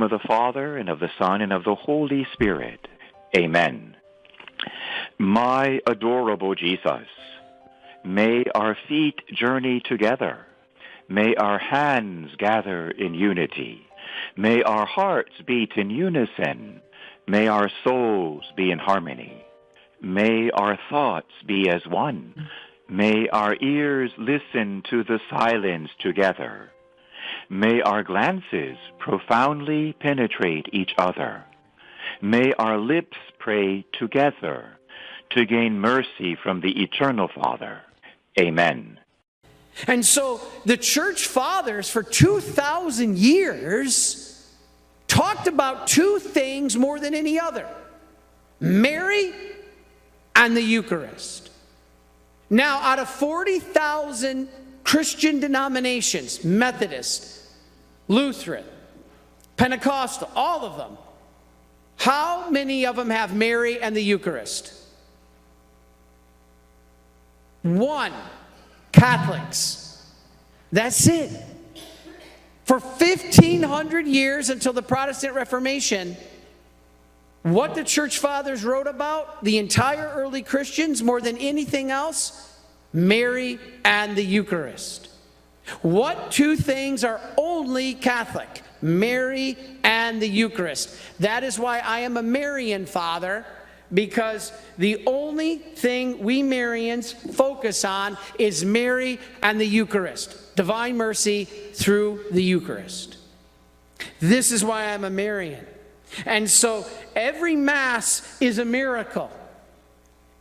name of the Father, and of the Son, and of the Holy Spirit. Amen. My adorable Jesus, may our feet journey together. May our hands gather in unity. May our hearts beat in unison. May our souls be in harmony. May our thoughts be as one. May our ears listen to the silence together. May our glances profoundly penetrate each other. May our lips pray together to gain mercy from the Eternal Father. Amen. And so the church fathers for 2,000 years talked about two things more than any other: Mary and the Eucharist. Now, out of 40,000 Christian denominations, Methodist, Lutheran, Pentecostal, all of them, how many of them have Mary and the Eucharist? One. Catholics. That's it. For 1,500 years until the Protestant Reformation, what the church fathers wrote about, the entire early Christians, more than anything else, Mary and the Eucharist. What two things are only Catholic? Mary and the Eucharist. That is why I am a Marian father, because the only thing we Marians focus on is Mary and the Eucharist. Divine mercy through the Eucharist. This is why I'm a Marian. And so every Mass is a miracle.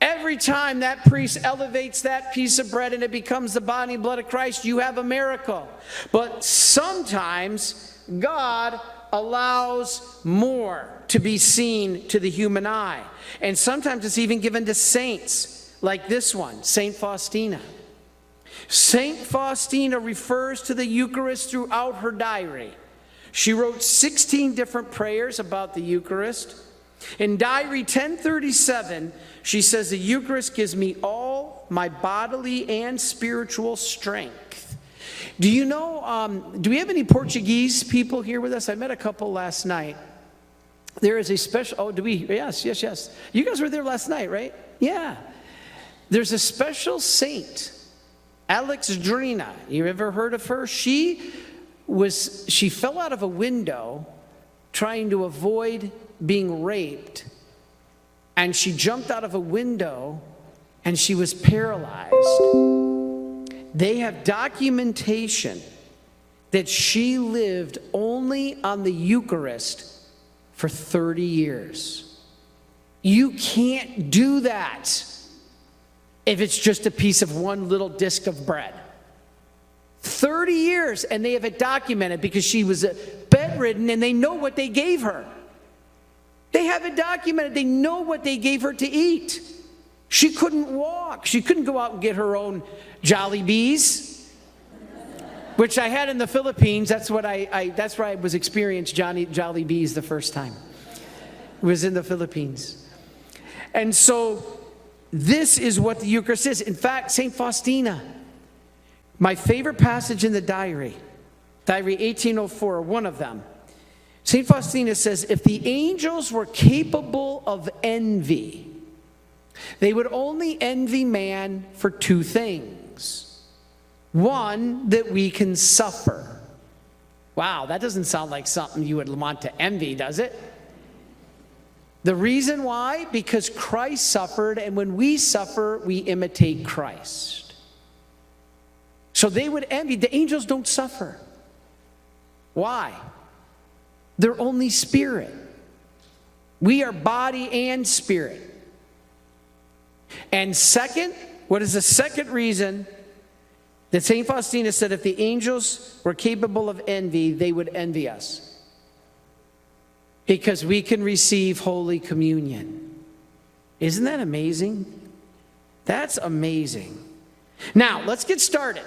Every time that priest elevates that piece of bread and it becomes the body and blood of Christ, you have a miracle. But sometimes God allows more to be seen to the human eye. And sometimes it's even given to saints, like this one, Saint Faustina. Saint Faustina refers to the Eucharist throughout her diary. She wrote 16 different prayers about the Eucharist. In Diary 1037, she says, the Eucharist gives me all my bodily and spiritual strength. Do you know, do we have any Portuguese people here with us? I met a couple last night. There is a special, oh, do we? Yes. You guys were there last night, right? Yeah. There's a special saint, Alexandrina. You ever heard of her? She fell out of a window trying to avoid being raped, and she jumped out of a window and she was paralyzed. They have documentation that she lived only on the Eucharist for 30 years. You can't do that if it's just a piece of one little disc of bread. 30 years, and they have it documented because she was bedridden, and they know what they gave her. They have it documented. They know what they gave her to eat. She couldn't walk. She couldn't go out and get her own Jollibees, which I had in the Philippines. That's where I was experienced Jollibees the first time. It was in the Philippines. And so this is what the Eucharist is. In fact, St. Faustina, my favorite passage in the diary 1804, one of them, St. Faustina says, if the angels were capable of envy, they would only envy man for two things. One, that we can suffer. Wow, that doesn't sound like something you would want to envy, does it? The reason why? Because Christ suffered, and when we suffer, we imitate Christ. So they would envy. The angels don't suffer. Why? They're only spirit. We are body and spirit. And second, what is the second reason that St. Faustina said if the angels were capable of envy, they would envy us? Because we can receive Holy Communion. Isn't that amazing? That's amazing. Now, let's get started.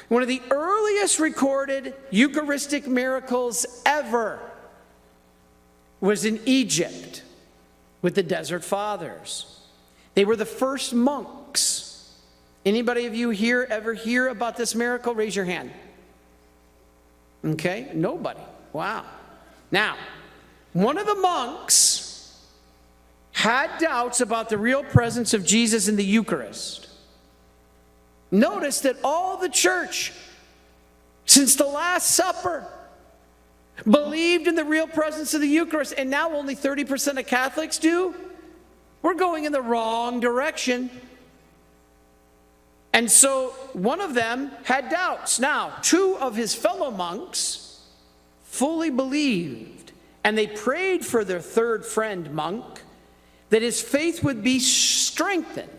One of the earliest recorded Eucharistic miracles ever was in Egypt with the Desert Fathers. They were the first monks. Anybody of you here ever hear about this miracle? Raise your hand. Okay, nobody. Wow. Now, one of the monks had doubts about the real presence of Jesus in the Eucharist. Notice that all the church, since the Last Supper, believed in the real presence of the Eucharist, and now only 30% of Catholics do. We're going in the wrong direction. And so one of them had doubts. Now, two of his fellow monks fully believed, and they prayed for their third friend monk that his faith would be strengthened.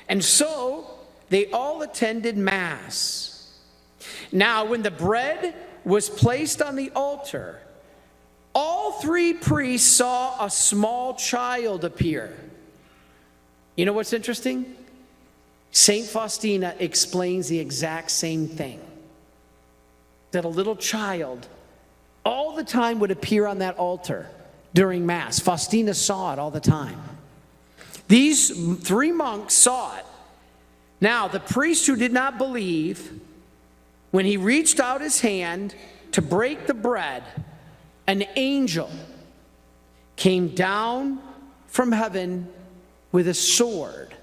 And so they all attended Mass. Now, when the bread was placed on the altar, all three priests saw a small child appear. You know what's interesting? St. Faustina explains the exact same thing. That a little child all the time would appear on that altar during Mass. Faustina saw it all the time. These three monks saw it. Now, the priest who did not believe, when he reached out his hand to break the bread, an angel came down from heaven with a sword.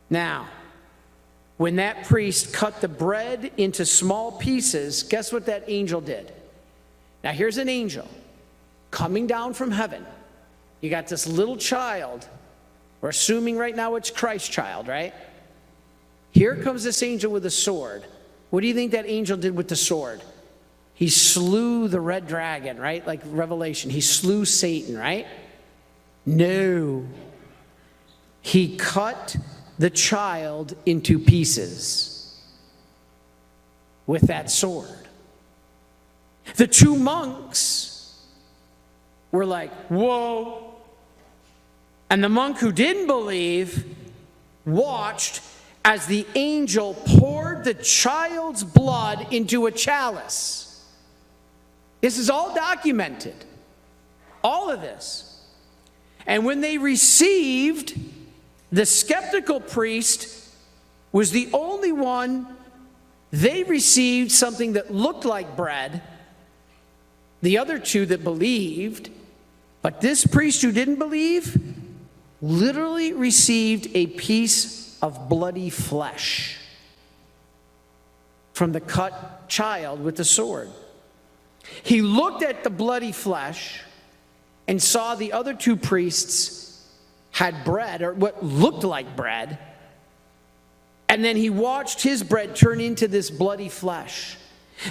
Now, when that priest cut the bread into small pieces, guess what that angel did? Now, here's an angel coming down from heaven. You got this little child. We're assuming right now it's Christ's child, right? Here comes this angel with a sword. What do you think that angel did with the sword? He slew the red dragon, right? Like Revelation. He slew Satan, right? No. He cut the child into pieces with that sword. The two monks were like, whoa. And the monk who didn't believe watched as the angel poured the child's blood into a chalice. This is all documented. All of this. And when they received, the skeptical priest was the only one, they received something that looked like bread. The other two that believed, but this priest who didn't believe, literally received a piece of bloody flesh from the cut child with the sword. He looked at the bloody flesh and saw the other two priests had bread, or what looked like bread, and then he watched his bread turn into this bloody flesh.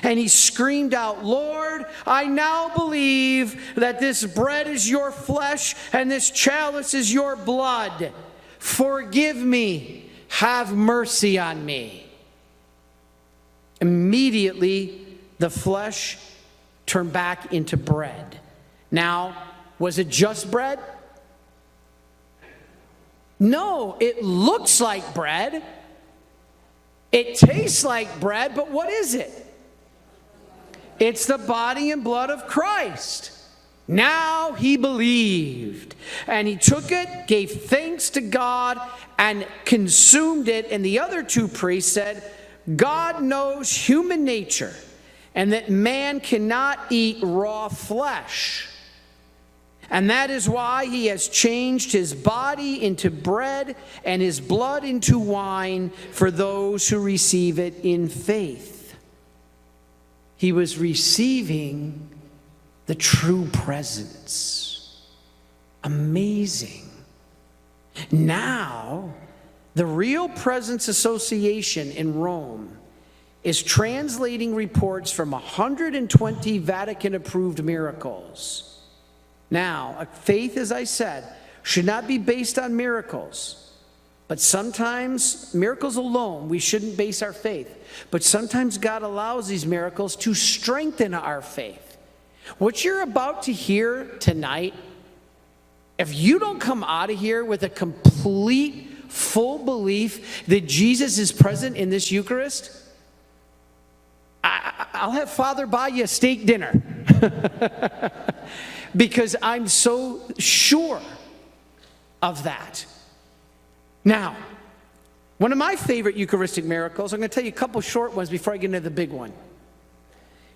And he screamed out, Lord, I now believe that this bread is your flesh and this chalice is your blood. Forgive me. Have mercy on me. Immediately, the flesh turned back into bread. Now, was it just bread? No, it looks like bread. It tastes like bread, but what is it? It's the body and blood of Christ. Now he believed. And he took it, gave thanks to God, and consumed it. And the other two priests said, God knows human nature, and that man cannot eat raw flesh. And that is why he has changed his body into bread and his blood into wine for those who receive it in faith. He was receiving the true presence. Amazing. Now, the Real Presence Association in Rome is translating reports from 120 Vatican-approved miracles. Now, faith, as I said, should not be based on miracles. But sometimes, miracles alone, we shouldn't base our faith. But sometimes God allows these miracles to strengthen our faith. What you're about to hear tonight, if you don't come out of here with a complete, full belief that Jesus is present in this Eucharist, I'll have Father buy you a steak dinner. Because I'm so sure of that. Now, one of my favorite Eucharistic miracles, I'm going to tell you a couple short ones before I get into the big one,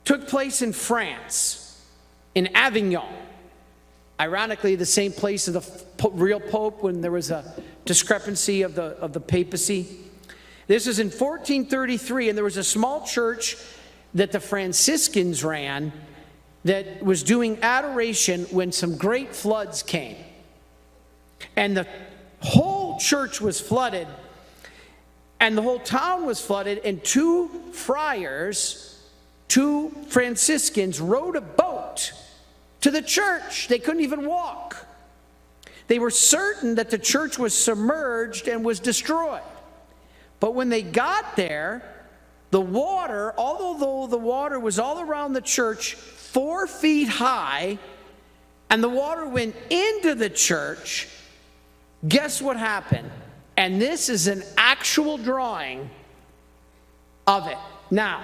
took place in France. in Avignon. Ironically, the same place as the real Pope when there was a discrepancy of the papacy. This is in 1433, and there was a small church that the Franciscans ran that was doing adoration when some great floods came. And the whole church was flooded, and the whole town was flooded, and two friars, two Franciscans, rowed a boat to the church. They couldn't even walk. They were certain that the church was submerged and was destroyed. But when they got there, the water, although the water was all around the church 4 feet high, and the water went into the church, guess what happened? And this is an actual drawing of it. Now,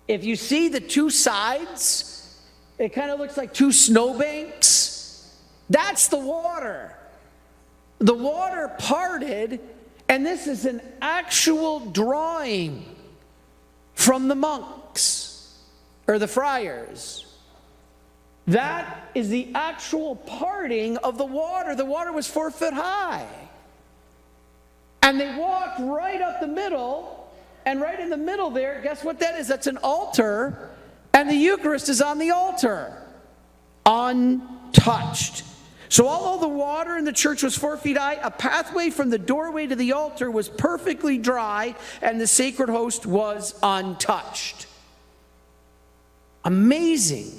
if you see the two sides, it kind of looks like two snowbanks. That's the water. The water parted, and this is an actual drawing from the monks or the friars. That is the actual parting of the water. The water was 4 foot high. And they walked right up the middle, and right in the middle there, guess what that is? That's an altar, and the Eucharist is on the altar, untouched. So although the water in the church was 4 feet high, a pathway from the doorway to the altar was perfectly dry, and the sacred host was untouched. Amazing.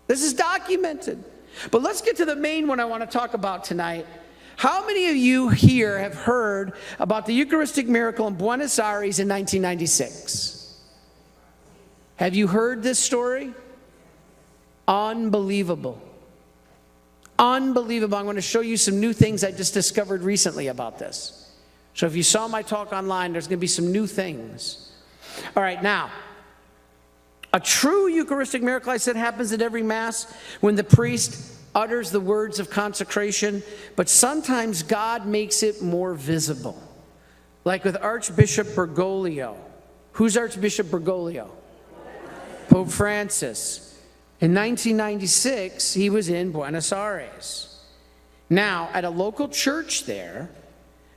This is documented. But let's get to the main one I want to talk about tonight. How many of you here have heard about the Eucharistic miracle in Buenos Aires in 1996? Have you heard this story? Unbelievable. Unbelievable. I'm going to show you some new things I just discovered recently about this. So if you saw my talk online, there's going to be some new things. All right, now, a true Eucharistic miracle, I said, happens at every Mass when the priest utters the words of consecration, but sometimes God makes it more visible. Like with Archbishop Bergoglio. Who's Archbishop Bergoglio? Pope Francis. In 1996, he was in Buenos Aires. Now, at a local church there,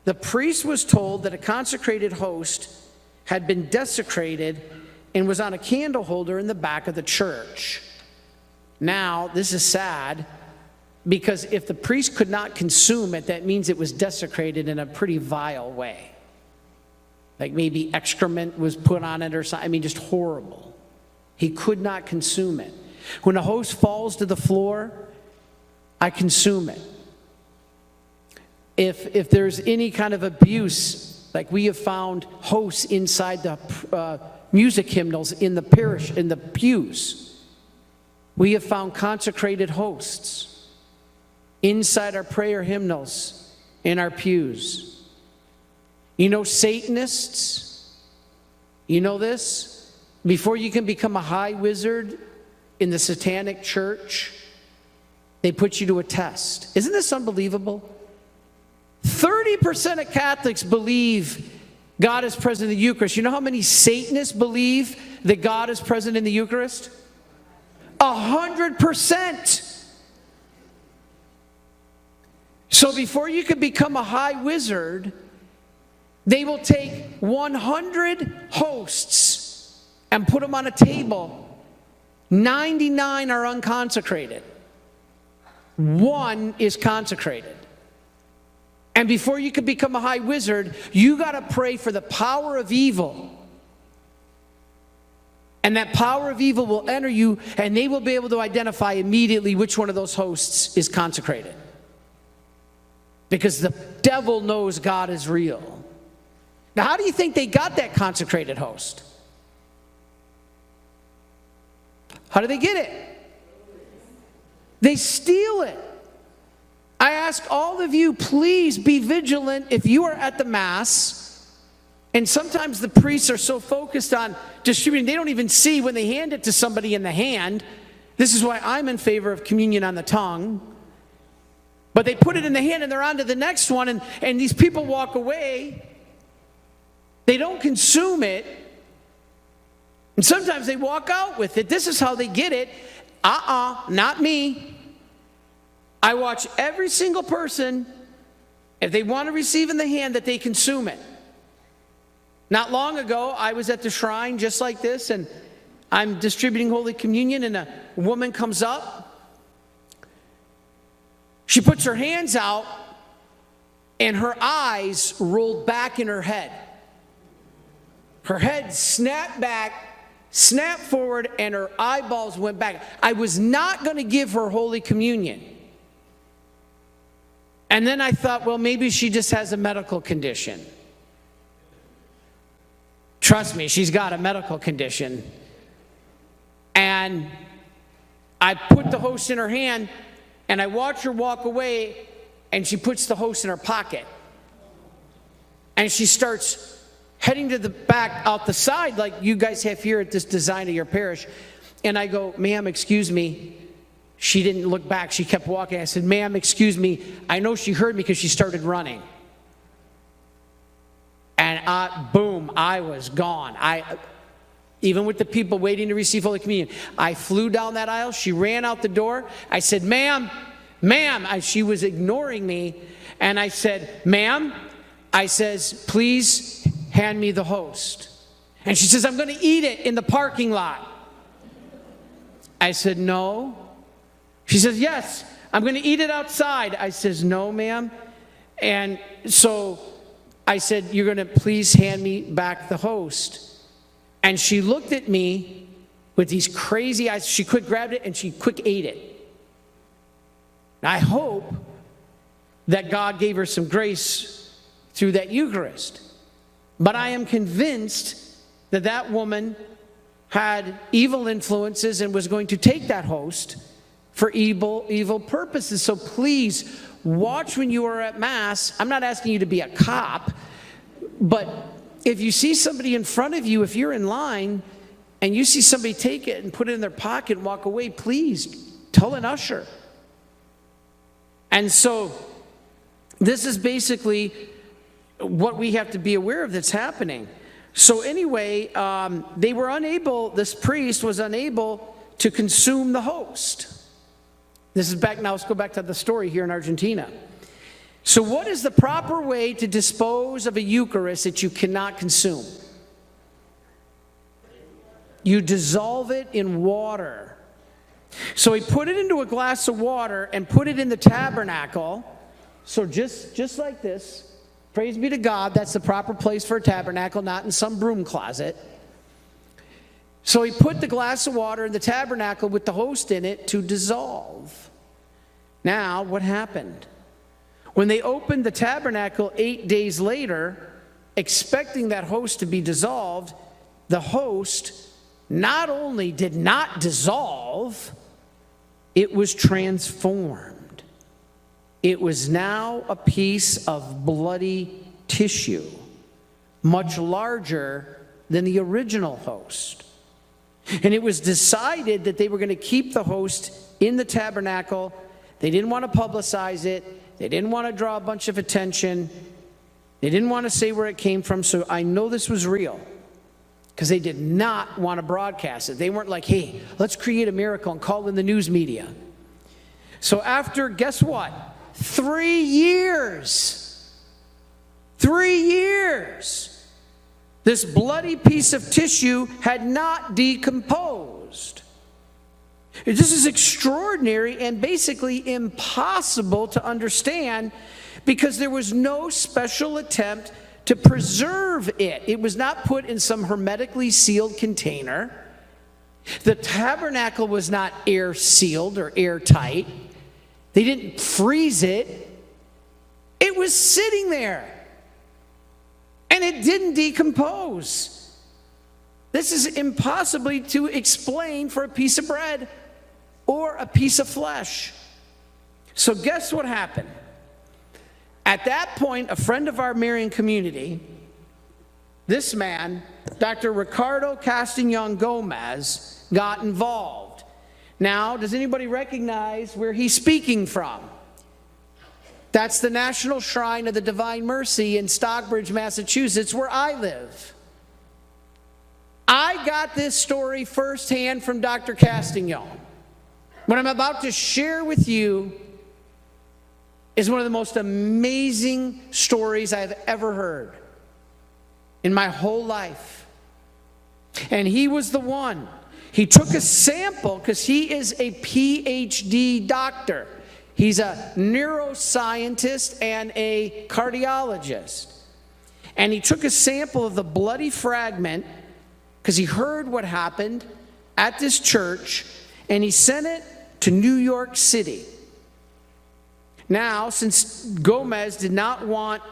the priest was told that a consecrated host had been desecrated and was on a candle holder in the back of the church. Now, this is sad, because if the priest could not consume it, that means it was desecrated in a pretty vile way. Like maybe excrement was put on it or something. I mean, just horrible. He could not consume it. When a host falls to the floor, I consume it. If there's any kind of abuse, like we have found hosts inside the music hymnals in the parish, in the pews. We have found consecrated hosts inside our prayer hymnals, in our pews. You know, Satanists, you know this? Before you can become a high wizard in the satanic church, they put you to a test. Isn't this unbelievable? 30% of Catholics believe God is present in the Eucharist. You know how many Satanists believe that God is present in the Eucharist? 100%. So before you can become a high wizard, they will take 100 hosts and put them on a table. 99 are unconsecrated. 1 is consecrated. And before you can become a high wizard, you got to pray for the power of evil. And that power of evil will enter you, and they will be able to identify immediately which one of those hosts is consecrated. Because the devil knows God is real. Now, how do you think they got that consecrated host? How do they get it? They steal it. I ask all of you, please be vigilant if you are at the Mass. And sometimes the priests are so focused on distributing, they don't even see when they hand it to somebody in the hand. This is why I'm in favor of communion on the tongue. But they put it in the hand and they're on to the next one, and these people walk away. They don't consume it. And sometimes they walk out with it. This is how they get it. Not me. I watch every single person, if they want to receive in the hand, that they consume it. Not long ago, I was at the shrine just like this, and I'm distributing Holy Communion, and a woman comes up. She puts her hands out, and her eyes rolled back in her head. Her head snapped back, snapped forward, and her eyeballs went back. I was not going to give her Holy Communion. And then I thought, well, maybe she just has a medical condition. Trust me, she's got a medical condition. And I put the host in her hand, and I watch her walk away, and she puts the host in her pocket. And she starts heading to the back, out the side, like you guys have here at this design of your parish. And I go, ma'am, excuse me. She didn't look back. She kept walking. I said, ma'am, excuse me. I know she heard me because she started running. And boom, I was gone. Even with the people waiting to receive Holy Communion, I flew down that aisle. She ran out the door. I said, ma'am. She was ignoring me. And I said, ma'am. I says, please hand me the host. And she says, I'm going to eat it in the parking lot. I said, no. She says, yes, I'm going to eat it outside. I says, no, ma'am. And so I said, you're going to please hand me back the host. And she looked at me with these crazy eyes. She quick grabbed it and she quick ate it. I hope that God gave her some grace through that Eucharist. But I am convinced that that woman had evil influences and was going to take that host for evil purposes. So please, watch when you are at Mass. I'm not asking you to be a cop, but if you see somebody in front of you, if you're in line, and you see somebody take it and put it in their pocket and walk away, please tell an usher. And so this is basically what we have to be aware of that's happening. So anyway, they were unable, this priest was unable to consume the host. This is back, now let's go back to the story here in Argentina. So what is the proper way to dispose of a Eucharist that you cannot consume? You dissolve it in water. So he put it into a glass of water and put it in the tabernacle. So just like this, praise be to God, that's the proper place for a tabernacle, not in some broom closet. So he put the glass of water in the tabernacle with the host in it to dissolve. Now, what happened? When they opened the tabernacle 8 days later, expecting that host to be dissolved, the host not only did not dissolve, it was transformed. It was now a piece of bloody tissue, much larger than the original host. And it was decided that they were going to keep the host in the tabernacle. They didn't want to publicize it. They didn't want to draw a bunch of attention. They didn't want to say where it came from. So I know this was real because they did not want to broadcast it. They weren't like, hey, let's create a miracle and call in the news media. So after, guess what? 3 years. 3 years. This bloody piece of tissue had not decomposed. This is extraordinary and basically impossible to understand because there was no special attempt to preserve it. It was not put in some hermetically sealed container. The tabernacle was not air sealed or airtight. They didn't freeze it. It was sitting there. And it didn't decompose. This is impossibly to explain for a piece of bread or a piece of flesh. So guess what happened? At that point, a friend of our Marian community, this man, Dr. Ricardo Castañón Gomez, got involved. Now, does anybody recognize where he's speaking from? That's the National Shrine of the Divine Mercy in Stockbridge, Massachusetts, where I live. I got this story firsthand from Dr. Castañón. What I'm about to share with you is one of the most amazing stories I've ever heard in my whole life. And he was the one. He took a sample because he is a PhD doctor. He's a neuroscientist and a cardiologist. And he took a sample of the bloody fragment because he heard what happened at this church, and he sent it to New York City. Now, since Gomez did not want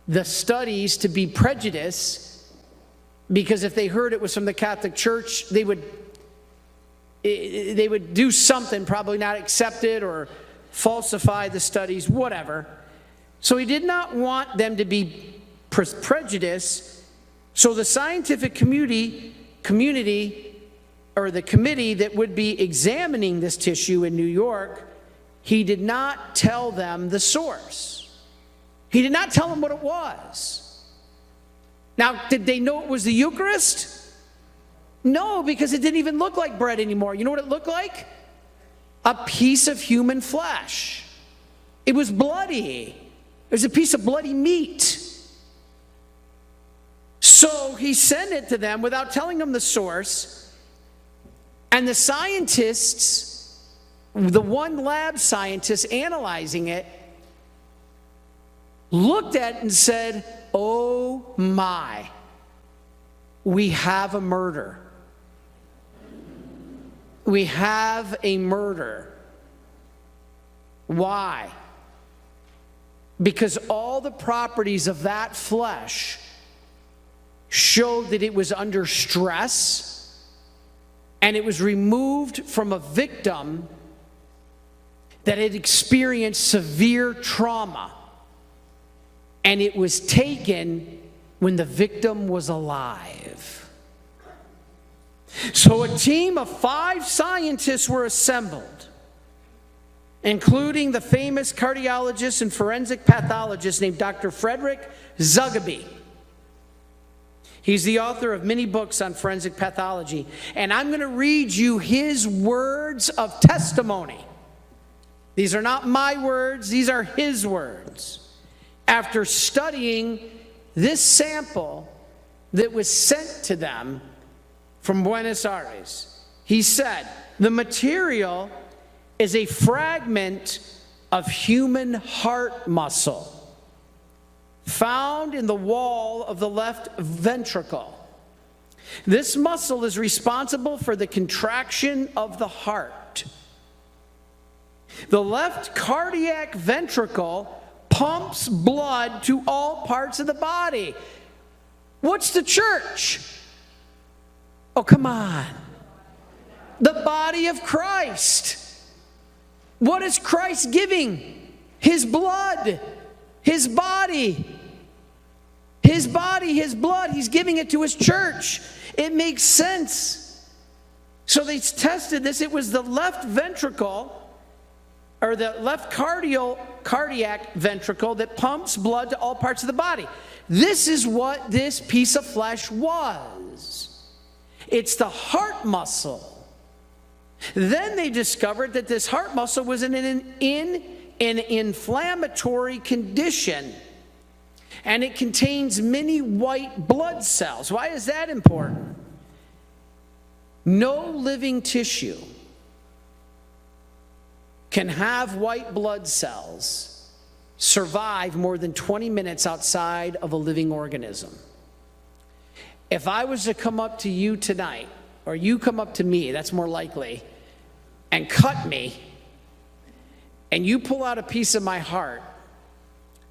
the studies to be prejudiced, because if they heard it was from the Catholic Church, they would do something, probably not accept it or falsify the studies, whatever. So he did not want them to be prejudiced. So the scientific community, or the committee that would be examining this tissue in New York, he did not tell them the source. He did not tell them what it was. Now, did they know it was the Eucharist? No, because it didn't even look like bread anymore. You know what it looked like? A piece of human flesh. It was bloody. It was a piece of bloody meat. So he sent it to them without telling them the source. And the scientists, the one lab scientist analyzing it, looked at it and said, "Oh my, we have a murder. We have a murder." Why? Because all the properties of that flesh showed that it was under stress, and it was removed from a victim that had experienced severe trauma, and it was taken when the victim was alive. So a team of 5 scientists were assembled, including the famous cardiologist and forensic pathologist named Dr. Frederick Zugabe. He's the author of many books on forensic pathology. And I'm going to read you his words of testimony. These are not my words, these are his words. After studying this sample that was sent to them from Buenos Aires, he said, the material is a fragment of human heart muscle found in the wall of the left ventricle. This muscle is responsible for the contraction of the heart. The left cardiac ventricle pumps blood to all parts of the body. What's the church? Oh, come on. The body of Christ. What is Christ giving? His blood, his body. His body, his blood, he's giving it to his church. It makes sense. So they tested this. It was the left ventricle, or the left cardiac ventricle, that pumps blood to all parts of the body. This is what this piece of flesh was. It's the heart muscle. Then they discovered that this heart muscle was in an inflammatory condition, and it contains many white blood cells. Why is that important? No living tissue can have white blood cells survive more than 20 minutes outside of a living organism. If I was to come up to you tonight, or you come up to me, that's more likely, and cut me, and you pull out a piece of my heart,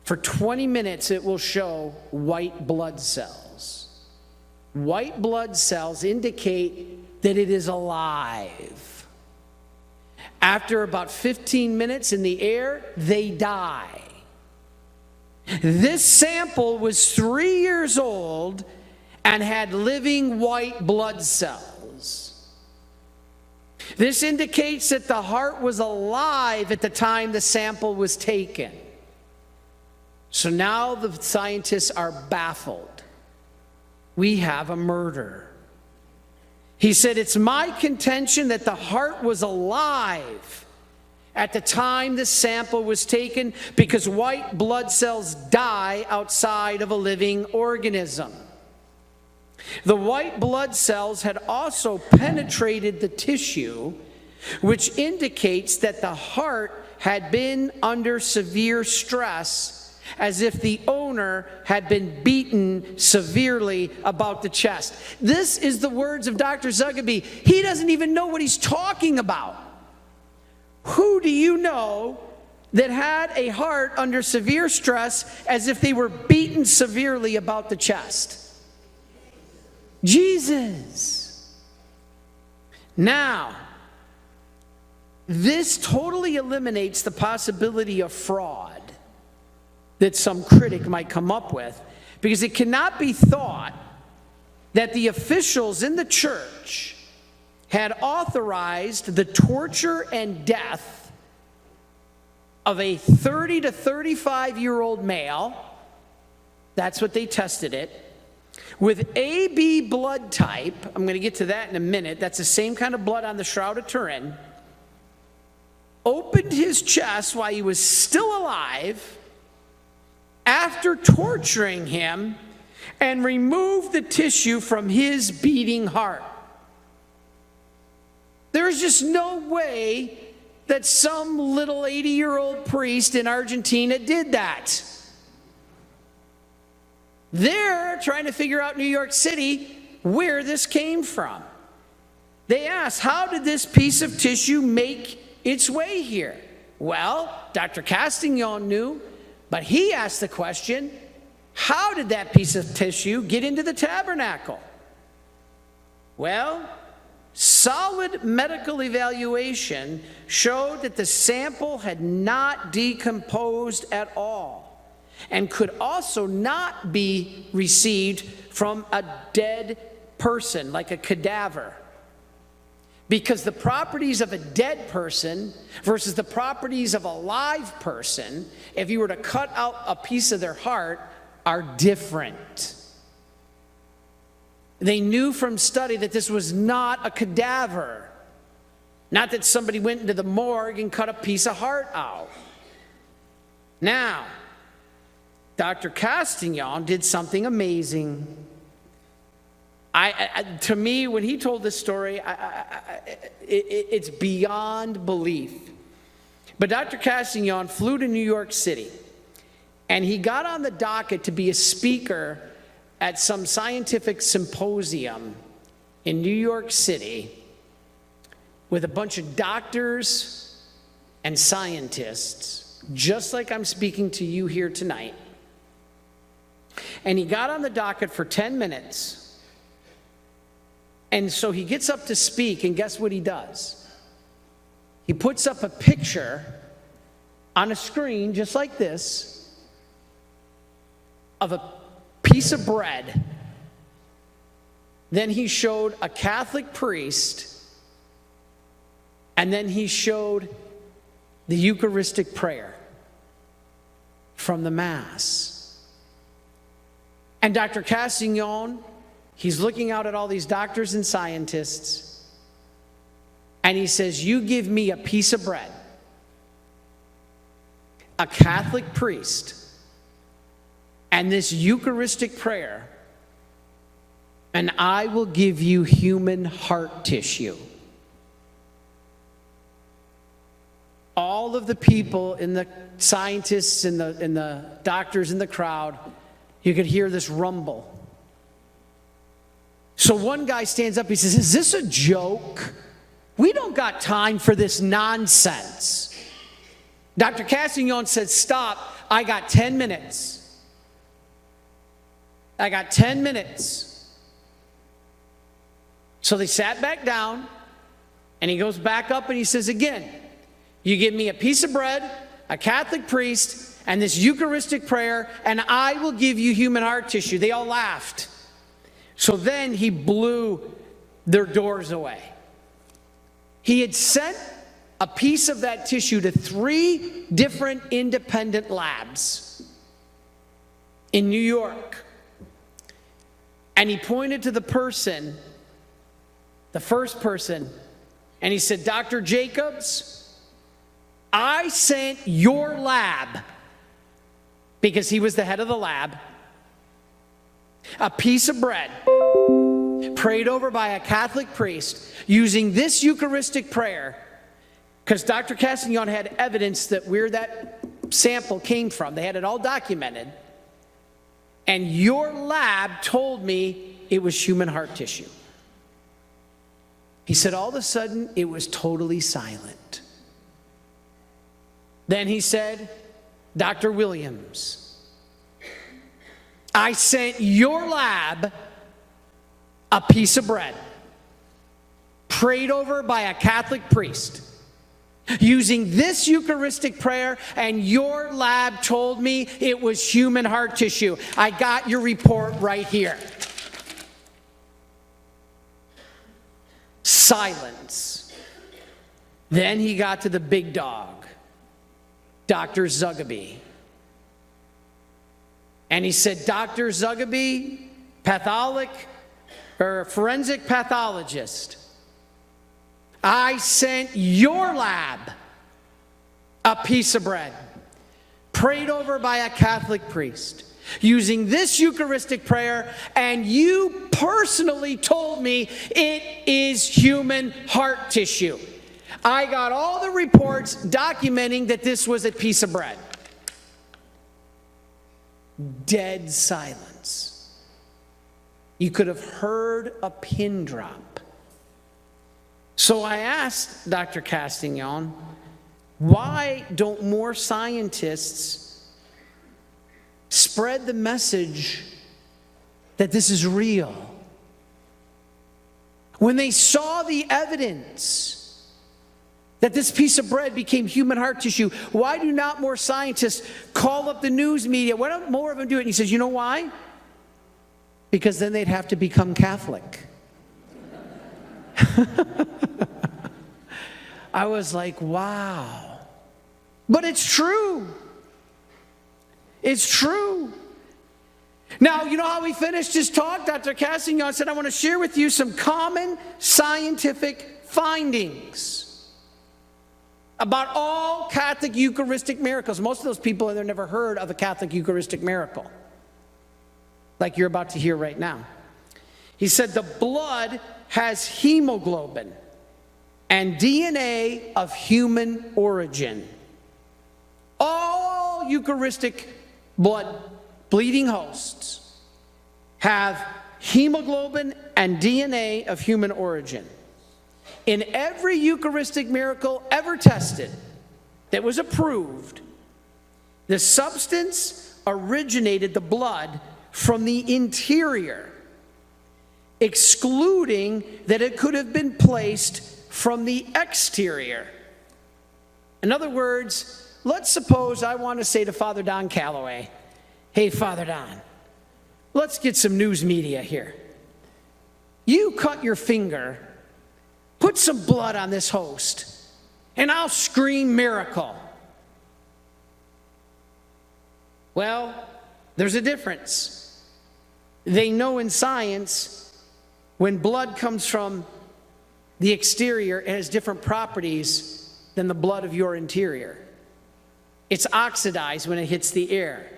for 20 minutes it will show white blood cells. White blood cells indicate that it is alive. After about 15 minutes in the air, they die. This sample was 3 years old and had living white blood cells. This indicates that the heart was alive at the time the sample was taken. So now the scientists are baffled. We have a murder. He said, it's my contention that the heart was alive at the time the sample was taken because white blood cells die outside of a living organism. The white blood cells had also penetrated the tissue, which indicates that the heart had been under severe stress, as if the owner had been beaten severely about the chest. This is the words of Dr. Zugabe. He doesn't even know what he's talking about. Who do you know that had a heart under severe stress as if they were beaten severely about the chest? Jesus. Now, this totally eliminates the possibility of fraud that some critic might come up with, because it cannot be thought that the officials in the church had authorized the torture and death of a 30 to 35-year-old male, that's what they tested it, with AB blood type. I'm going to get to that in a minute. That's the same kind of blood on the Shroud of Turin. Opened his chest while he was still alive after torturing him, and removed the tissue from his beating heart. There's just no way that some little 80-year-old priest in Argentina did that. They're trying to figure out, New York City, where this came from. They asked, how did this piece of tissue make its way here? Well, Dr. Castagnon knew, but he asked the question, how did that piece of tissue get into the tabernacle? Well, solid medical evaluation showed that the sample had not decomposed at all and could also not be received from a dead person, like a cadaver. Because the properties of a dead person versus the properties of a live person, if you were to cut out a piece of their heart, are different. They knew from study that this was not a cadaver. Not that somebody went into the morgue and cut a piece of heart out. Now, Dr. Castagnon did something amazing. To me, when he told this story, it's beyond belief. But Dr. Castagnon flew to New York City, and he got on the docket to be a speaker at some scientific symposium in New York City with a bunch of doctors and scientists, just like I'm speaking to you here tonight. And he got on the docket for 10 minutes. And so he gets up to speak, and guess what he does? He puts up a picture on a screen just like this of a piece of bread. Then he showed a Catholic priest, and then he showed the Eucharistic prayer from the Mass. And Dr. Castagnon, he's looking out at all these doctors and scientists, and he says, you give me a piece of bread, a Catholic priest, and this Eucharistic prayer, and I will give you human heart tissue. All of the people, in the scientists and the doctors in the crowd, you could hear this rumble. So one guy stands up, he says, is this a joke? We don't got time for this nonsense. Dr. Castagnon said, stop, I got 10 minutes. I got 10 minutes. So they sat back down, and he goes back up and he says again, you give me a piece of bread, a Catholic priest, and this Eucharistic prayer, and I will give you human heart tissue. They all laughed. So then he blew their doors away. He had sent a piece of that tissue to 3 different independent labs in New York. And he pointed to the person the first person, and he said, Dr. Jacobs, I sent your lab, because he was the head of the lab, a piece of bread prayed over by a Catholic priest using this Eucharistic prayer, because Dr. Castagnon had evidence that where that sample came from. They had it all documented. And your lab told me it was human heart tissue. He said all of a sudden it was totally silent. Then he said, Dr. Williams, I sent your lab a piece of bread prayed over by a Catholic priest using this Eucharistic prayer, and your lab told me it was human heart tissue. I got your report right here. Silence. Then he got to the big dog, Dr. Zugaby. And he said, Dr. Zugaby, forensic pathologist, I sent your lab a piece of bread prayed over by a Catholic priest using this Eucharistic prayer, and you personally told me it is human heart tissue. I got all the reports documenting that this was a piece of bread. Dead silence. You could have heard a pin drop. So I asked Dr. Castagnon, why don't more scientists spread the message that this is real? When they saw the evidence that this piece of bread became human heart tissue, why do not more scientists call up the news media? Why don't more of them do it? And he says, you know why? Because then they'd have to become Catholic. I was like, wow. But it's true. It's true. Now, you know how we finished his talk? Dr. Castagnon said, I want to share with you some common scientific findings about all Catholic Eucharistic miracles. Most of those people have never heard of a Catholic Eucharistic miracle, like you're about to hear right now. He said the blood has hemoglobin and DNA of human origin. All Eucharistic blood bleeding hosts have hemoglobin and DNA of human origin. In every Eucharistic miracle ever tested that was approved, the substance originated, the blood, from the interior, excluding that it could have been placed from the exterior. In other words, let's suppose I want to say to Father Don Calloway, hey, Father Don, let's get some news media here. You cut your finger, put some blood on this host, and I'll scream miracle. Well, there's a difference. They know in science, when blood comes from the exterior, it has different properties than the blood of your interior. It's oxidized when it hits the air.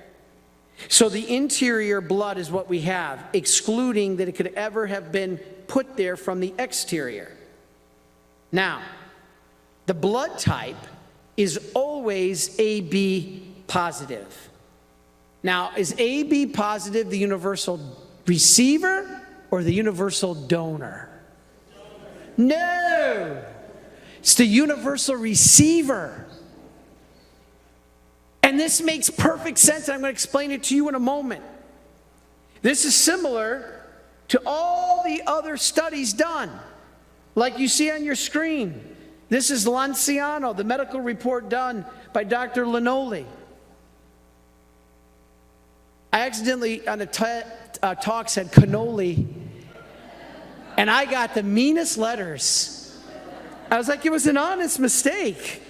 So the interior blood is what we have, excluding that it could ever have been put there from the exterior. Now, the blood type is always AB positive. Now, is AB positive the universal receiver or the universal donor? No! It's the universal receiver. And this makes perfect sense, and I'm going to explain it to you in a moment. This is similar to all the other studies done, like you see on your screen. This is Lanciano, the medical report done by Dr. Linoli. I accidentally, on a talk, said cannoli, and I got the meanest letters. I was like, it was an honest mistake.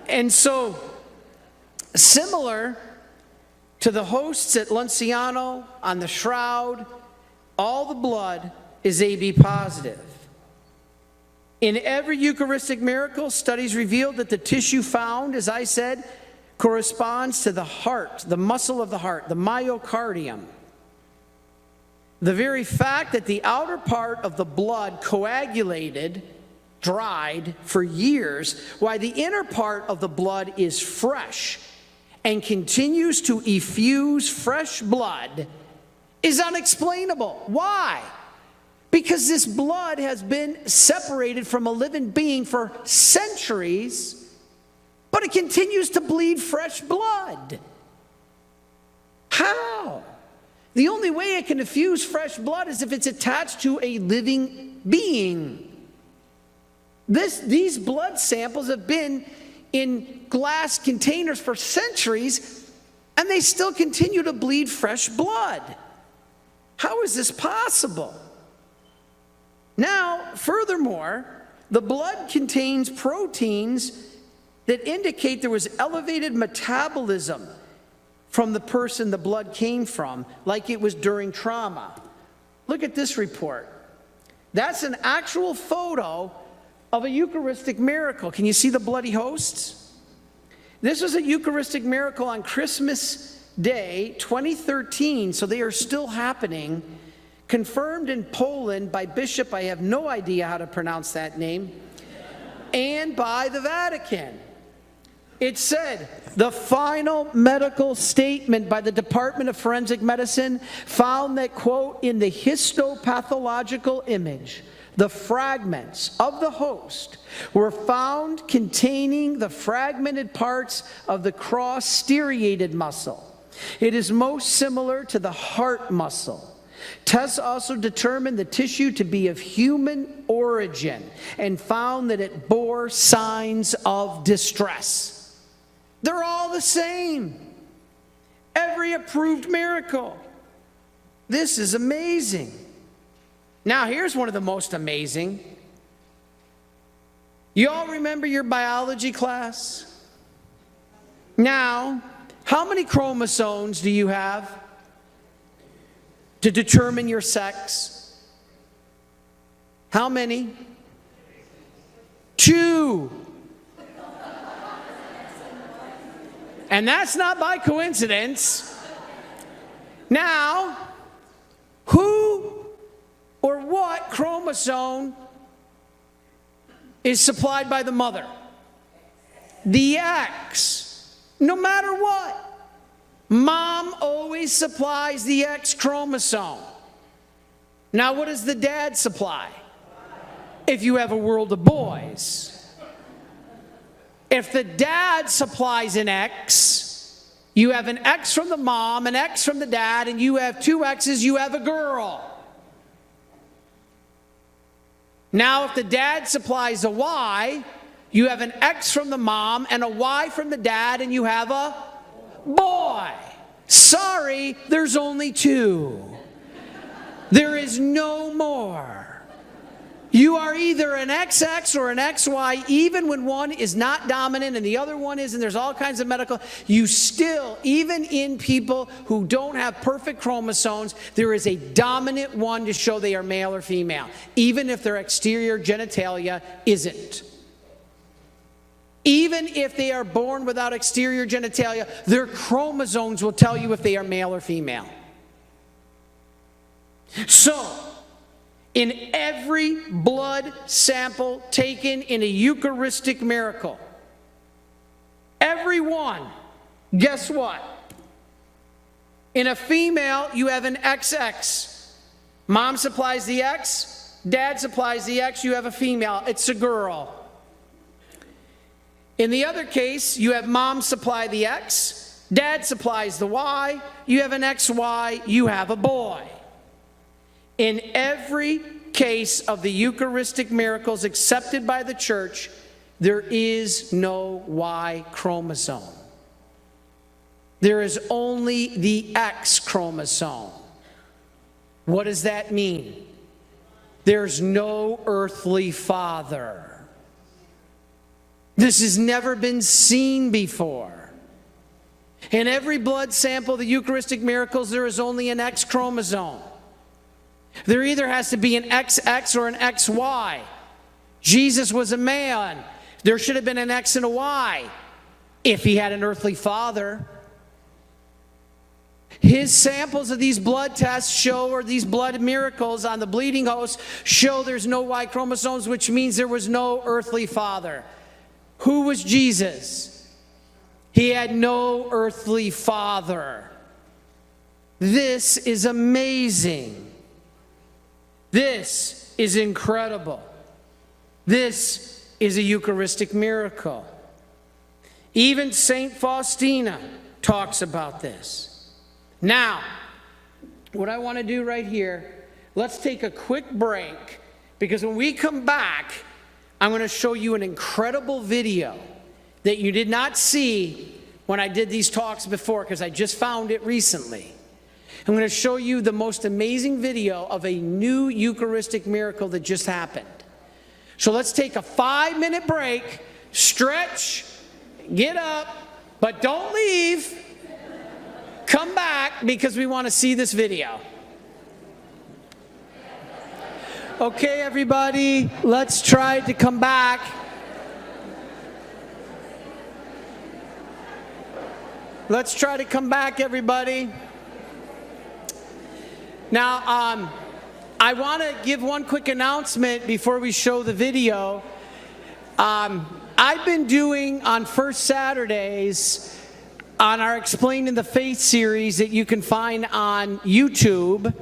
And so, similar to the hosts at Lanciano on the shroud, all the blood is AB positive. In every Eucharistic miracle, studies revealed that the tissue found, as I said, corresponds to the heart, the muscle of the heart, the myocardium. The very fact that the outer part of the blood coagulated, dried for years, while the inner part of the blood is fresh and continues to effuse fresh blood, is unexplainable. Why? Because this blood has been separated from a living being for centuries, but it continues to bleed fresh blood. How? The only way it can effuse fresh blood is if it's attached to a living being. These blood samples have been in glass containers for centuries, and they still continue to bleed fresh blood. How is this possible? Now, furthermore, the blood contains proteins that indicate there was elevated metabolism from the person the blood came from, like it was during trauma. Look at this report. That's an actual photo of a Eucharistic miracle. Can you see the bloody hosts? This was a Eucharistic miracle on Christmas Day 2013, so they are still happening, confirmed in Poland by Bishop, I have no idea how to pronounce that name, and by the Vatican. It said, the final medical statement by the Department of Forensic Medicine found that, quote, in the histopathological image, the fragments of the host were found containing the fragmented parts of the cross-striated muscle. It is most similar to the heart muscle. Tests also determined the tissue to be of human origin and found that it bore signs of distress. They're all the same. Every approved miracle. This is amazing. Now, here's one of the most amazing. You all remember your biology class? Now, how many chromosomes do you have to determine your sex? How many? 2. And that's not by coincidence. Now, who or what chromosome is supplied by the mother? The X. No matter what. Mom always supplies the X chromosome. Now, what does the dad supply? If you have a world of boys. If the dad supplies an X, you have an X from the mom, an X from the dad, and you have 2 X's, you have a girl. Now, if the dad supplies a Y, you have an X from the mom and a Y from the dad, and you have a boy. Sorry, there's only 2. There is no more. You are either an XX or an XY, even when one is not dominant and the other one is, and there's all kinds of medical. You still, even in people who don't have perfect chromosomes, there is a dominant one to show they are male or female, even if their exterior genitalia isn't. Even if they are born without exterior genitalia, their chromosomes will tell you if they are male or female. So, in every blood sample taken in a Eucharistic miracle, every one, guess what? In a female, you have an XX. Mom supplies the X, dad supplies the X, you have a female. It's a girl. In the other case, you have mom supply the X, dad supplies the Y, you have an XY, you have a boy. In every case of the Eucharistic miracles accepted by the church, there is no Y chromosome. There is only the X chromosome. What does that mean? There's no earthly father. This has never been seen before. In every blood sample of the Eucharistic miracles, there is only an X chromosome. There either has to be an XX or an XY. Jesus was a man. There should have been an X and a Y if he had an earthly father. His samples of these blood tests show, or these blood miracles on the bleeding host, show there's no Y chromosomes, which means there was no earthly father. Who was Jesus? He had no earthly father. This is amazing. This is incredible. This is a Eucharistic miracle. Even St. Faustina talks about this. Now, what I want to do right here, let's take a quick break, because when we come back, I'm going to show you an incredible video that you did not see when I did these talks before, because I just found it recently. I'm going to show you the most amazing video of a new Eucharistic miracle that just happened. So let's take a 5-minute break, stretch, get up, but don't leave. Come back, because we want to see this video. Okay, everybody, let's try to come back. Let's try to come back, everybody. Now, I want to give one quick announcement before we show the video. I've been doing on First Saturdays on our Explaining the Faith series that you can find on YouTube,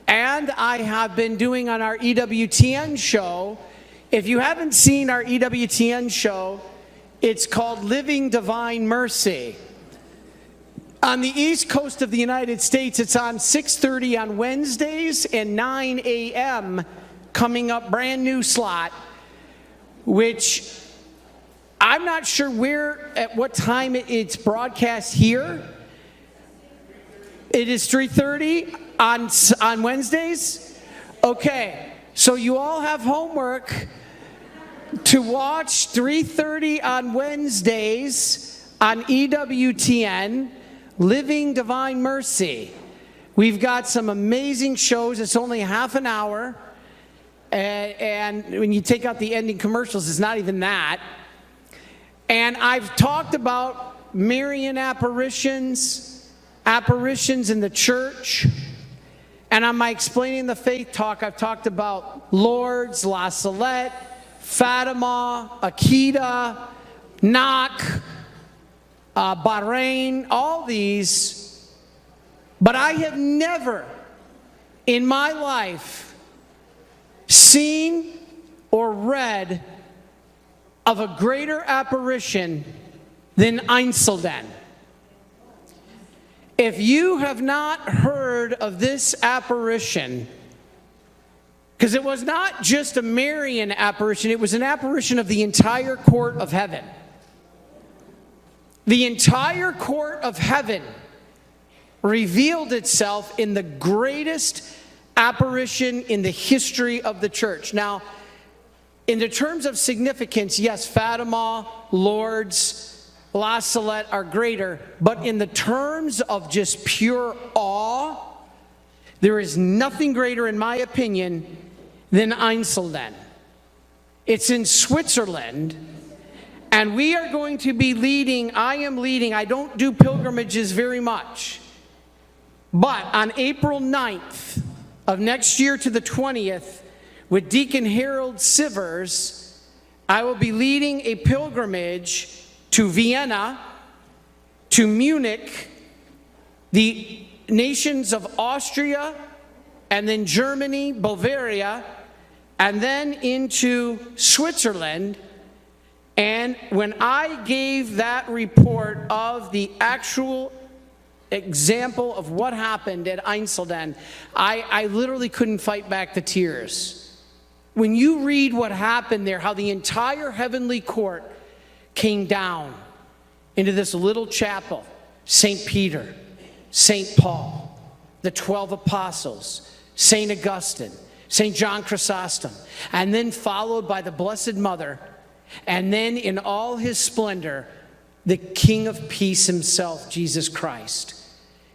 and I have been doing on our EWTN show. If you haven't seen our EWTN show, it's called Living Divine Mercy. On the East Coast of the United States, it's on 6:30 on Wednesdays and 9 a.m. coming up, brand new slot, which I'm not sure at what time it's broadcast here. It is 3:30 on Wednesdays? Okay, so you all have homework to watch 3:30 on Wednesdays on EWTN, Living Divine Mercy. We've got some amazing shows. It's only half an hour. And when you take out the ending commercials, it's not even that. And I've talked about Marian apparitions in the church. And on my Explaining the Faith talk, I've talked about Lourdes, La Salette, Fatima, Akita, Knock, Bahrain, all these. But I have never in my life seen or read of a greater apparition than Einsiedeln. If you have not heard of this apparition, because it was not just a Marian apparition, it was an apparition of the entire court of heaven. The entire court of heaven revealed itself in the greatest apparition in the history of the church. Now, in the terms of significance, yes, Fatima, Lourdes, La Salette are greater, but in the terms of just pure awe, there is nothing greater, in my opinion, than Einsiedeln. It's in Switzerland, and we are going to be leading, I don't do pilgrimages very much, but on April 9th of next year to the 20th, with Deacon Harold Sivers, I will be leading a pilgrimage to Vienna, to Munich, the nations of Austria, and then Germany, Bavaria, and then into Switzerland. And when I gave that report of the actual example of what happened at Einsiedeln, I literally couldn't fight back the tears. When you read what happened there, how the entire heavenly court came down into this little chapel, St. Peter, St. Paul, the 12 apostles, St. Augustine, St. John Chrysostom, and then followed by the Blessed Mother, and then in all his splendor, the King of Peace himself, Jesus Christ,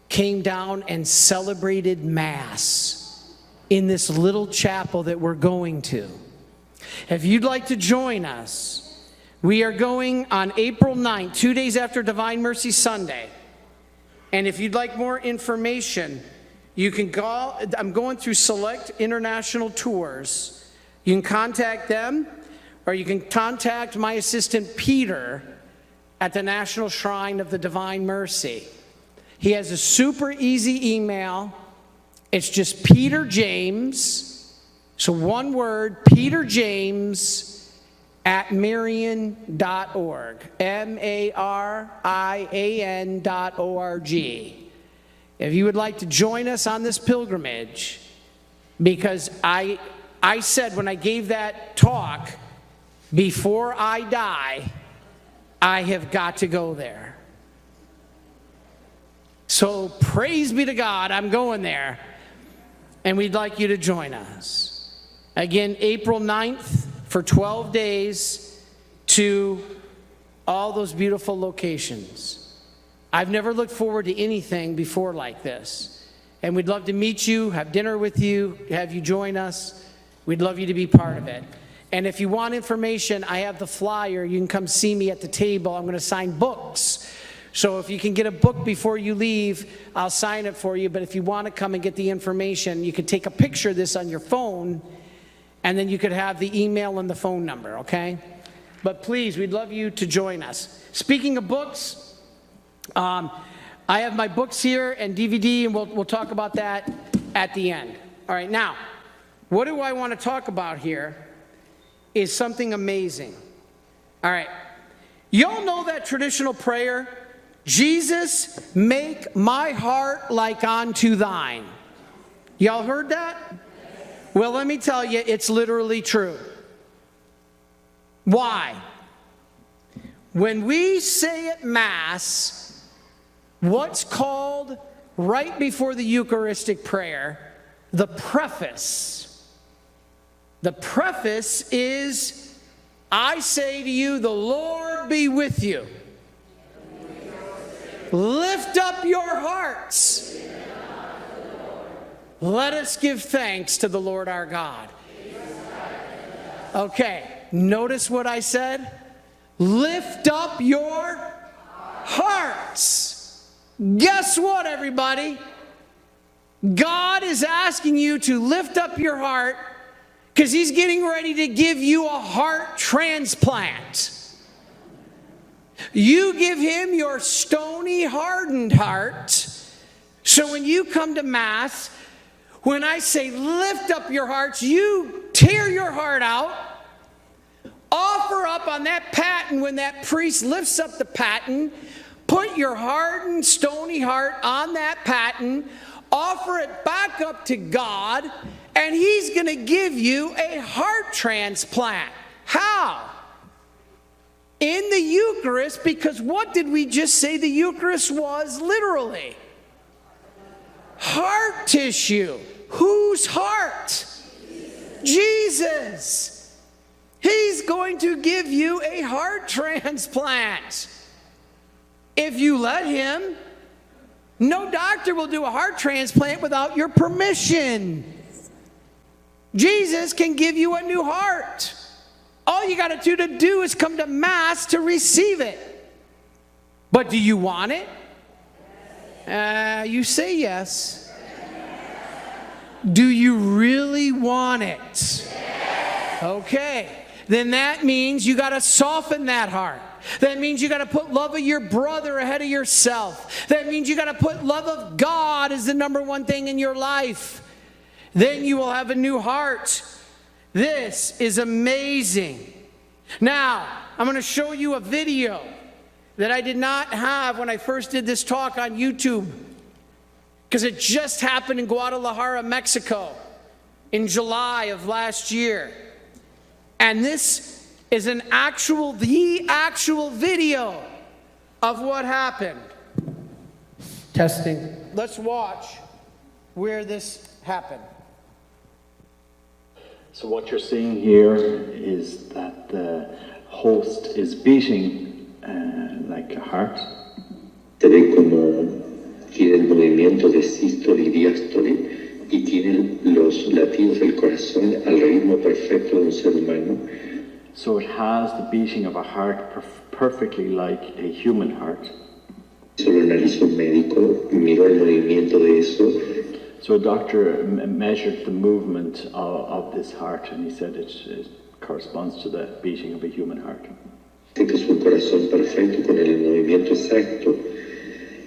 came down and celebrated Mass. in this little chapel that we're going to. If you'd like to join us, we are going on April 9th, 2 days after Divine Mercy Sunday. And if you'd like more information, you can call. I'm going through Select International Tours. You can contact them, or you can contact my assistant Peter at the National Shrine of the Divine Mercy. He has a super easy email. It's just Peter James, so one word, Peter James at MARIAN.org, MARIAN.org. If you would like to join us on this pilgrimage, because I said when I gave that talk, before I die, I have got to go there. So praise be to God, I'm going there. And we'd like you to join us. Again, April 9th for 12 days to all those beautiful locations. I've never looked forward to anything before like this. And we'd love to meet you, have dinner with you, have you join us. We'd love you to be part of it. And if you want information, I have the flyer. You can come see me at the table. I'm going to sign books. So if you can get a book before you leave, I'll sign it for you. But if you want to come and get the information, you could take a picture of this on your phone, and then you could have the email and the phone number, okay? But please, we'd love you to join us. Speaking of books, I have my books here and DVD, and we'll talk about that at the end. All right, now, what do I want to talk about here is something amazing. All right, y'all know that traditional prayer, Jesus, make my heart like unto thine. Y'all heard that? Well, let me tell you, it's literally true. Why? When we say at Mass, what's called right before the Eucharistic prayer, the preface. The preface is, I say to you, the Lord be with you. Lift up your hearts. Let us give thanks to the Lord our God. Okay, notice what I said. Lift up your hearts. Guess what, everybody? God is asking you to lift up your heart because He's getting ready to give you a heart transplant. You give Him your stony, hardened heart. So when you come to Mass, when I say lift up your hearts, you tear your heart out, offer up on that paten. When that priest lifts up the paten, put your hardened, stony heart on that paten, offer it back up to God, and He's going to give you a heart transplant. How? In the Eucharist, because what did we just say the Eucharist was literally? Heart tissue. Whose heart? Jesus. He's going to give you a heart transplant. If you let Him. No doctor will do a heart transplant without your permission. Jesus can give you a new heart. All you got to do is come to Mass to receive it. But do you want it? You say yes. Do you really want it? Okay. Then that means you got to soften that heart. That means you got to put love of your brother ahead of yourself. That means you got to put love of God as the number one thing in your life. Then you will have a new heart. This is amazing. Now, I'm going to show you a video that I did not have when I first did this talk on YouTube, because it just happened in Guadalajara, Mexico in July of last year. And this is the actual video of what happened. Testing. Let's watch where this happened. So what you're seeing here is that the host is beating like a heart. Se ve como tiene el movimiento de sístole y diástole y tiene latidos del corazón al ritmo perfecto de un ser humano. So it has the beating of a heart perfectly like a human heart. Eso lo analizó un médico, miró el movimiento de eso. So a doctor measured the movement of this heart, and he said it corresponds to the beating of a human heart. Que es un corazón perfecto con el movimiento exacto.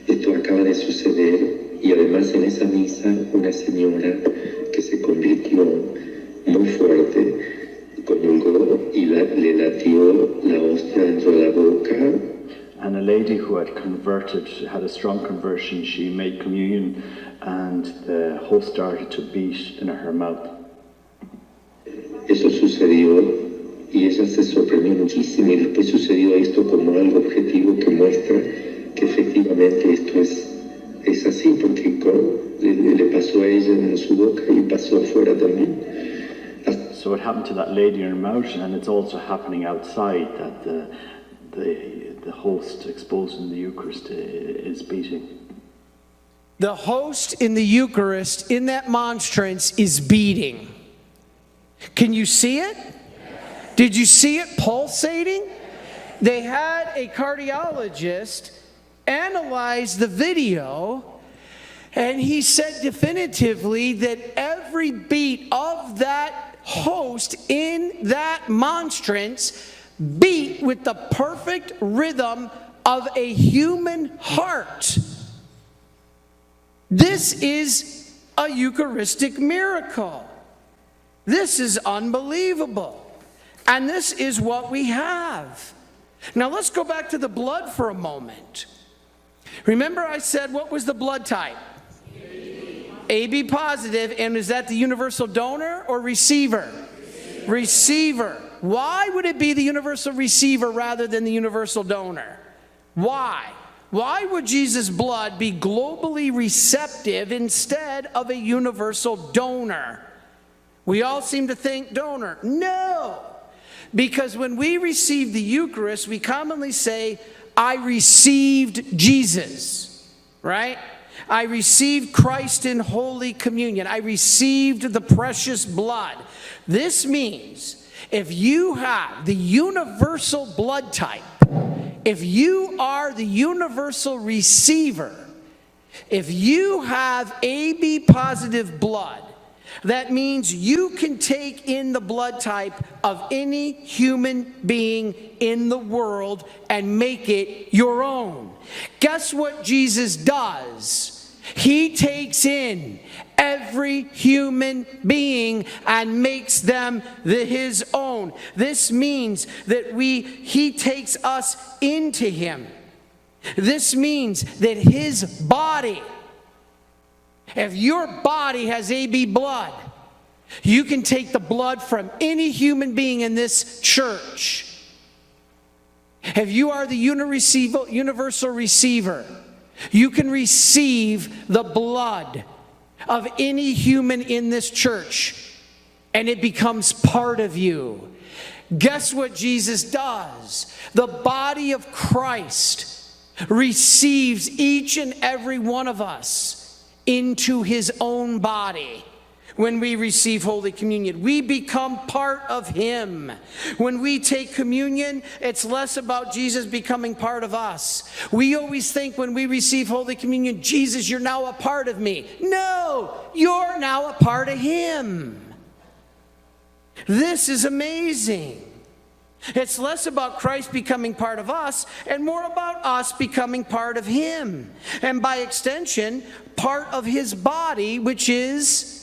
Esto acaba de suceder y además en esa misa una señora que se convirtió muy fuerte comulgó y le latió la hostia dentro de la boca. And a lady who had converted, had a strong conversion, she made communion and the host started to beat in her mouth. Eso sucedió y ella se sorprendió muchísimo y después sucedió esto como algo objetivo que muestra que efectivamente esto es así porque le pasó a ella en su boca y pasó afuera también. So it happened to that lady in her mouth, and it's also happening outside that the host exposed in the Eucharist is beating. The host in the Eucharist, in that monstrance, is beating. Can you see it? Did you see it pulsating? They had a cardiologist analyze the video, and he said definitively that every beat of that host in that monstrance beat with the perfect rhythm of a human heart. This is a Eucharistic miracle. This is unbelievable. And this is what we have. Now let's go back to the blood for a moment. Remember I said, what was the blood type? AB positive. And is that the universal donor or receiver? Receiver. Why would it be the universal receiver rather than the universal donor? Why? Why would Jesus' blood be globally receptive instead of a universal donor? We all seem to think donor. No! Because when we receive the Eucharist, we commonly say, I received Jesus, right? I received Christ in Holy Communion. I received the precious blood. This means if you have the universal blood type, if you are the universal receiver, if you have AB positive blood, that means you can take in the blood type of any human being in the world and make it your own. Guess what Jesus does? He takes in every human being and makes them his own. This means that he takes us into him. This means that his body, if your body has AB blood, you can take the blood from any human being in this church. If you are the universal receiver, you can receive the blood of any human in this church, and it becomes part of you. Guess what Jesus does? The body of Christ receives each and every one of us into his own body. When we receive Holy Communion, we become part of him. When we take communion, it's less about Jesus becoming part of us. We always think when we receive Holy Communion, Jesus, you're now a part of me. No, you're now a part of him. This is amazing. It's less about Christ becoming part of us and more about us becoming part of him. And by extension, part of his body, which is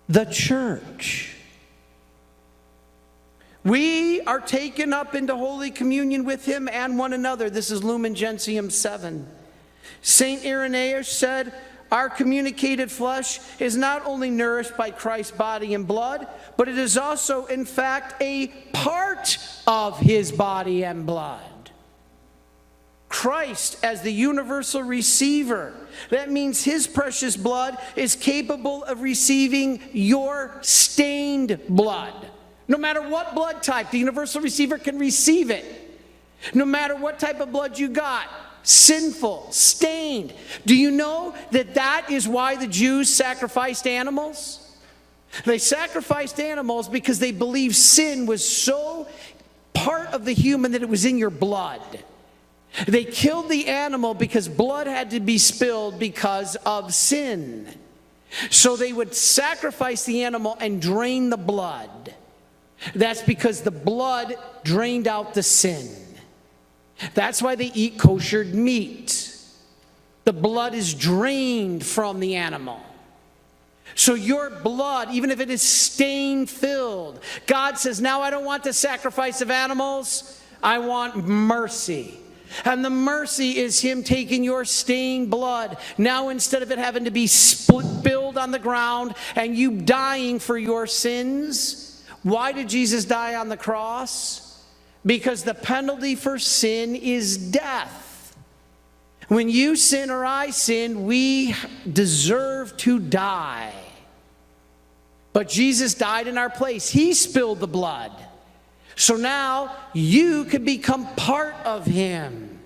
the church. We are taken up into Holy Communion with him and one another. This is Lumen Gentium 7. St. Irenaeus said, our communicated flesh is not only nourished by Christ's body and blood, but it is also, in fact, a part of his body and blood. Christ as the universal receiver. That means his precious blood is capable of receiving your stained blood. No matter what blood type, the universal receiver can receive it. No matter what type of blood you got. Sinful, stained. Do you know that that is why the Jews sacrificed animals? They sacrificed animals because they believed sin was so part of the human that it was in your blood. They killed the animal because blood had to be spilled because of sin. So they would sacrifice the animal and drain the blood. That's because the blood drained out the sin. That's why they eat kosher meat. The blood is drained from the animal. So your blood, even if it is stain-filled, God says, now I don't want the sacrifice of animals, I want mercy. And the mercy is him taking your stained blood. Now instead of it having to be spilled on the ground and you dying for your sins, why did Jesus die on the cross? Because the penalty for sin is death. When you sin or I sin, we deserve to die. But Jesus died in our place. He spilled the blood. So now you can become part of him.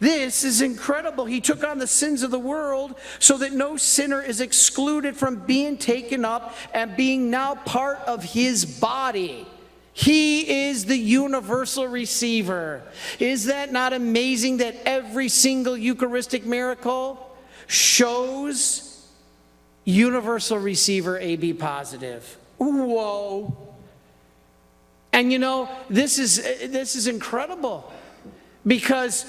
This is incredible. He took on the sins of the world so that no sinner is excluded from being taken up and being now part of his body. He is the universal receiver. Is that not amazing that every single Eucharistic miracle shows universal receiver AB positive? Whoa. And you know, this is incredible, because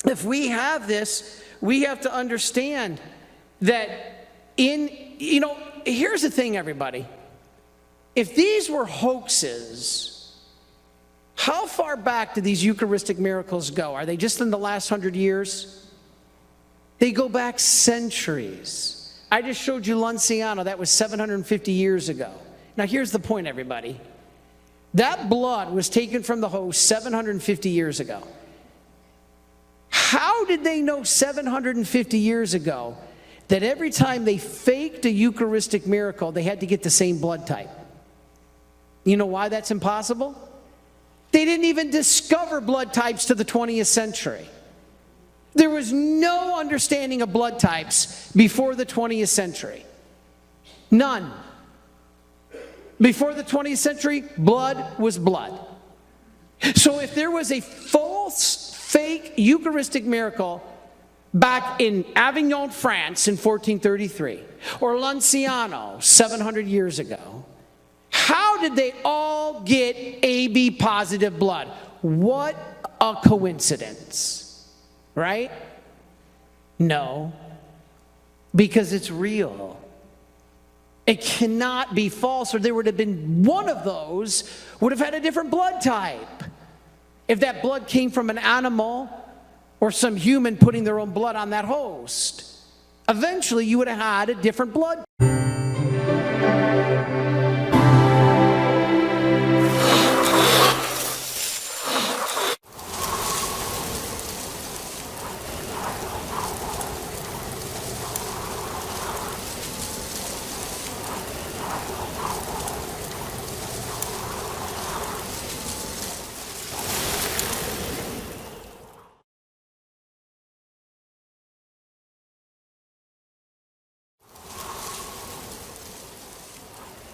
if we have this, we have to understand that here's the thing, everybody. If these were hoaxes, how far back do these Eucharistic miracles go? Are they just in the last 100 years? They go back centuries. I just showed you Lanciano. That was 750 years ago. Now here's the point, everybody. That blood was taken from the host 750 years ago. How did they know 750 years ago that every time they faked a Eucharistic miracle, they had to get the same blood type? You know why that's impossible? They didn't even discover blood types to the 20th century. There was no understanding of blood types before the 20th century. None. Before the 20th century, blood was blood. So if there was a false, fake Eucharistic miracle back in Avignon, France in 1433, or Lanciano 700 years ago, how did they all get AB positive blood? What a coincidence, right? No, because it's real. It cannot be false, or there would have been one of those would have had a different blood type. If that blood came from an animal or some human putting their own blood on that host, eventually you would have had a different blood.